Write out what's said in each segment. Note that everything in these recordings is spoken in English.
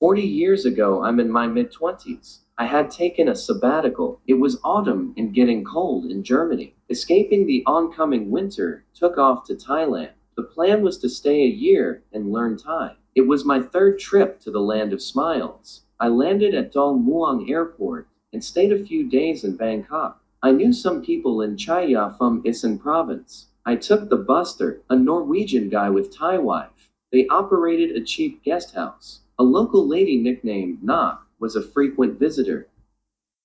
40 years ago, I'm in my mid-20s. I had taken a sabbatical. It was autumn and getting cold in Germany. Escaping the oncoming winter, took off to Thailand. The plan was to stay a year and learn Thai. It was my third trip to the land of smiles. I landed at Dong Muang Airport and stayed a few days in Bangkok. I knew some people in Chaya from Isan province. I took the buster, a Norwegian guy with Thai wife. They operated a cheap guest house. A local lady nicknamed Nok was a frequent visitor.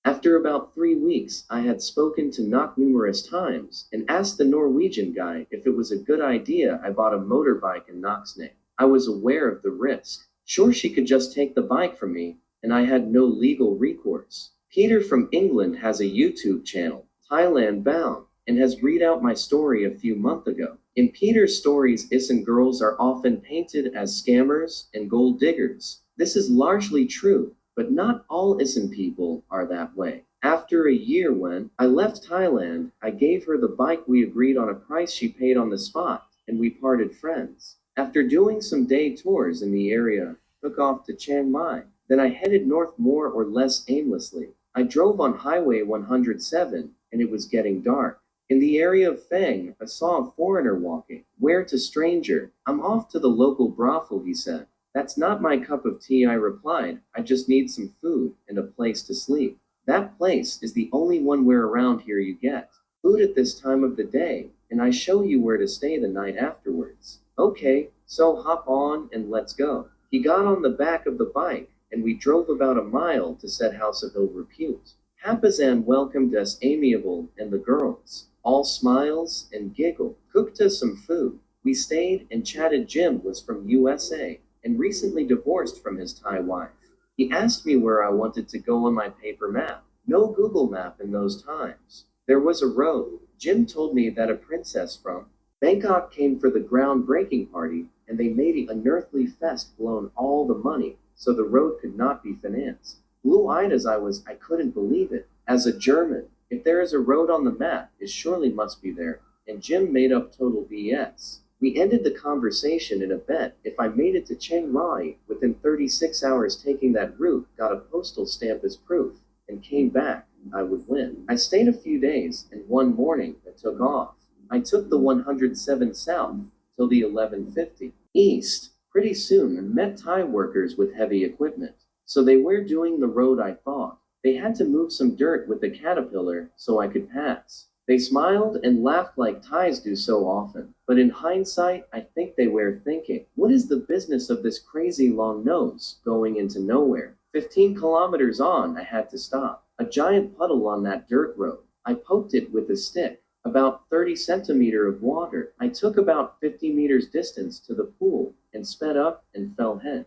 After about 3 weeks, I had spoken to Nok numerous times and asked the Norwegian guy if it was a good idea I bought a motorbike in Nok's name. I was aware of the risk. Sure, she could just take the bike from me, and I had no legal recourse. Peter from England has a YouTube channel, Thailand Bound, and has read out my story a few months ago. In Peter's stories, Isan girls are often painted as scammers and gold diggers. This is largely true, but not all Isan people are that way. After a year when I left Thailand, I gave her the bike. We agreed on a price she paid on the spot, and we parted friends. After doing some day tours in the area, took off to Chiang Mai. Then I headed north more or less aimlessly. I drove on Highway 107, and it was getting dark. In the area of Feng, I saw a foreigner walking. Where to, stranger? I'm off to the local brothel, he said. That's not my cup of tea, I replied. I just need some food and a place to sleep. That place is the only one where around here you get food at this time of the day, and I show you where to stay the night afterwards. Okay, so hop on and let's go. He got on the back of the bike, and we drove about a mile to said house of ill repute. Hapazan welcomed us amiable, and the girls, all smiles and giggle, cooked us some food. We stayed and chatted. Jim was from USA and recently divorced from his Thai wife. He asked me where I wanted to go on my paper map. No Google map in those times. There was a road. Jim told me that a princess from Bangkok came for the groundbreaking party, and they made an unearthly fest, blown all the money, so the road could not be financed. Blue-eyed as I was, I couldn't believe it. As a German, if there is a road on the map, it surely must be there, and Jim made up total BS. We ended the conversation in a bet. If I made it to Chiang Rai within 36 hours taking that route, got a postal stamp as proof, and came back, I would win. I stayed a few days, and one morning I took off. I took the 107 south till the 1150 east. Pretty soon I met Thai workers with heavy equipment. So they were doing the road, I thought. They had to move some dirt with the caterpillar so I could pass. They smiled and laughed like Thais do so often, but in hindsight, I think they were thinking, what is the business of this crazy long nose going into nowhere? 15 kilometers on, I had to stop. A giant puddle on that dirt road. I poked it with a stick. About 30 centimeter of water. I took about 50 meters distance to the pool and sped up and fell head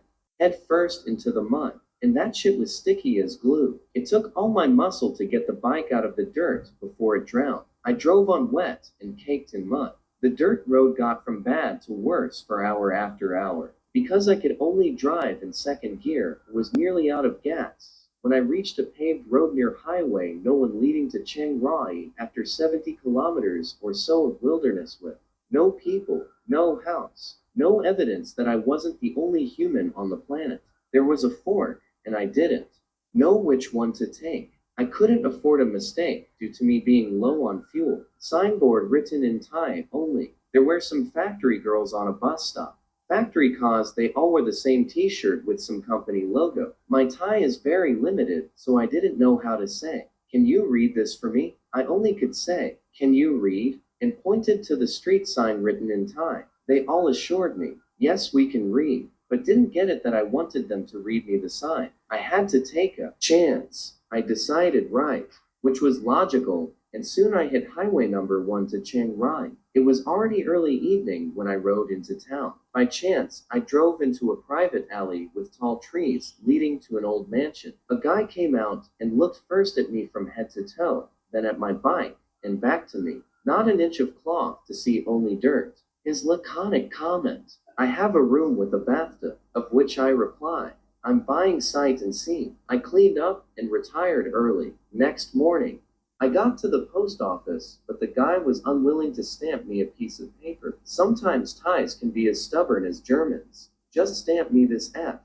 first into the mud. And that shit was sticky as glue. It took all my muscle to get the bike out of the dirt before it drowned. I drove on wet and caked in mud. The dirt road got from bad to worse for hour after hour. Because I could only drive in second gear, I was nearly out of gas. When I reached a paved road near highway, no one leading to Chiang Rai after 70 kilometers or so of wilderness with no people, no house, no evidence that I wasn't the only human on the planet. There was a fork, and I didn't know which one to take. I couldn't afford a mistake due to me being low on fuel. Signboard written in Thai only. There were some factory girls on a bus stop. Factory cause they all wore the same t-shirt with some company logo. My Thai is very limited, so I didn't know how to say, "Can you read this for me?" I only could say, "Can you read?" and pointed to the street sign written in Thai. They all assured me, "Yes, we can read," but didn't get it that I wanted them to read me the sign. I had to take a chance. I decided right, which was logical, and soon I hit highway number 1 to Chiang Rai. It was already early evening when I rode into town. By chance, I drove into a private alley with tall trees leading to an old mansion. A guy came out and looked first at me from head to toe, then at my bike, and back to me. Not an inch of cloth to see, only dirt. His laconic comment, "I have a room with a bathtub," of which I reply, "I'm buying sight and scene." I cleaned up and retired early. Next morning, I got to the post office, but the guy was unwilling to stamp me a piece of paper. Sometimes Thais can be as stubborn as Germans. "Just stamp me this F,"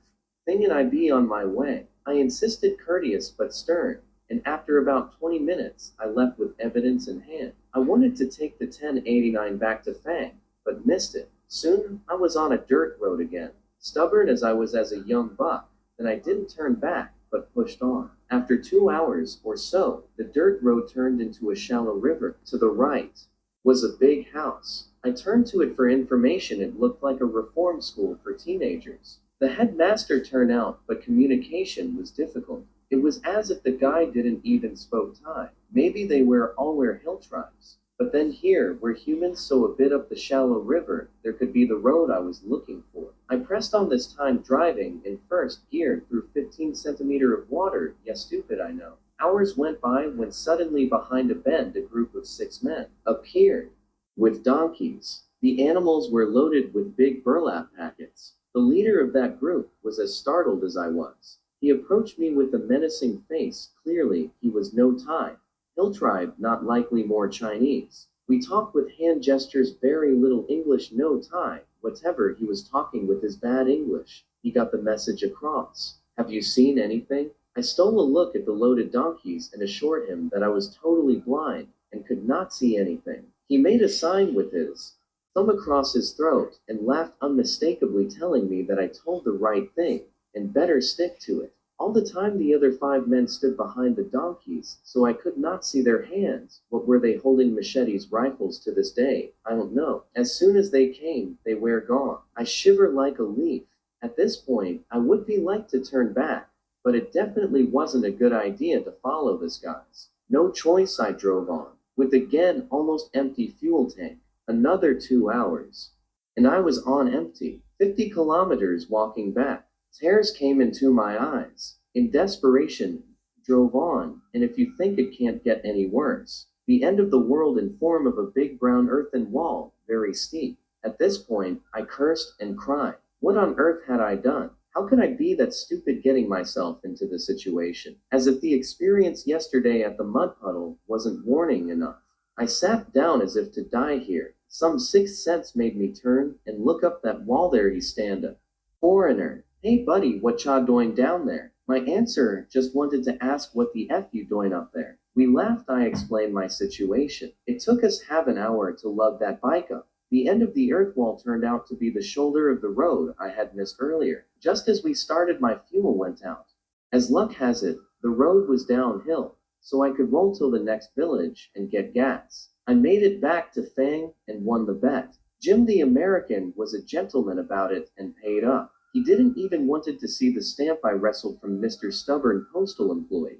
Thinking I'd be on my way. I insisted, courteous but stern, and after about 20 minutes, I left with evidence in hand. I wanted to take the 1089 back to Fang, but missed it. Soon, I was on a dirt road again. Stubborn as I was as a young buck, and I didn't turn back, but pushed on. After 2 hours or so, the dirt road turned into a shallow river. To the right was a big house. I turned to it for information. It looked like a reform school for teenagers. The headmaster turned out, but communication was difficult. It was as if the guy didn't even spoke Thai. Maybe they were all were hill tribes. But then here, were humans, so a bit up the shallow river, there could be the road I was looking for. I pressed on this time, driving in first gear through 15 centimeter of water. Yeah, stupid, I know. Hours went by when suddenly behind a bend a group of 6 men appeared with donkeys. The animals were loaded with big burlap packets. The leader of that group was as startled as I was. He approached me with a menacing face. Clearly, he was no Thai. Hill tribe, not likely more Chinese. We talked with hand gestures, very little English, no Thai. Whatever, he was talking with his bad English. He got the message across. Have you seen anything? I stole a look at the loaded donkeys and assured him that I was totally blind and could not see anything. He made a sign with his thumb across his throat and laughed unmistakably, telling me that I told the right thing and better stick to it. All the time the other 5 men stood behind the donkeys, so I could not see their hands. What were they holding? Machetes, rifles? To this day, I don't know. As soon as they came, they were gone. I shiver like a leaf. At this point, I would be like to turn back, but it definitely wasn't a good idea to follow this guys. No choice, I drove on, with again almost empty fuel tank. Another 2 hours. And I was on empty. 50 kilometers walking back. Tears came into my eyes. In desperation, drove on, and if you think it can't get any worse. The end of the world in form of a big brown earthen wall, very steep. At this point, I cursed and cried. What on earth had I done? How could I be that stupid, getting myself into the situation? As if the experience yesterday at the mud puddle wasn't warning enough. I sat down as if to die here. Some sixth sense made me turn and look up that wall. There he stand up. Foreigner. Hey buddy, what ya doing down there? My answer, just wanted to ask what the F you doing up there. We laughed. I explained my situation. It took us half an hour to lug that bike up. The end of the earth wall turned out to be the shoulder of the road I had missed earlier. Just as we started, my fuel went out. As luck has it, the road was downhill, so I could roll till the next village and get gas. I made it back to Fang and won the bet. Jim the American was a gentleman about it and paid up. He didn't even wanted to see the stamp I wrestled from Mr. Stubborn postal employee.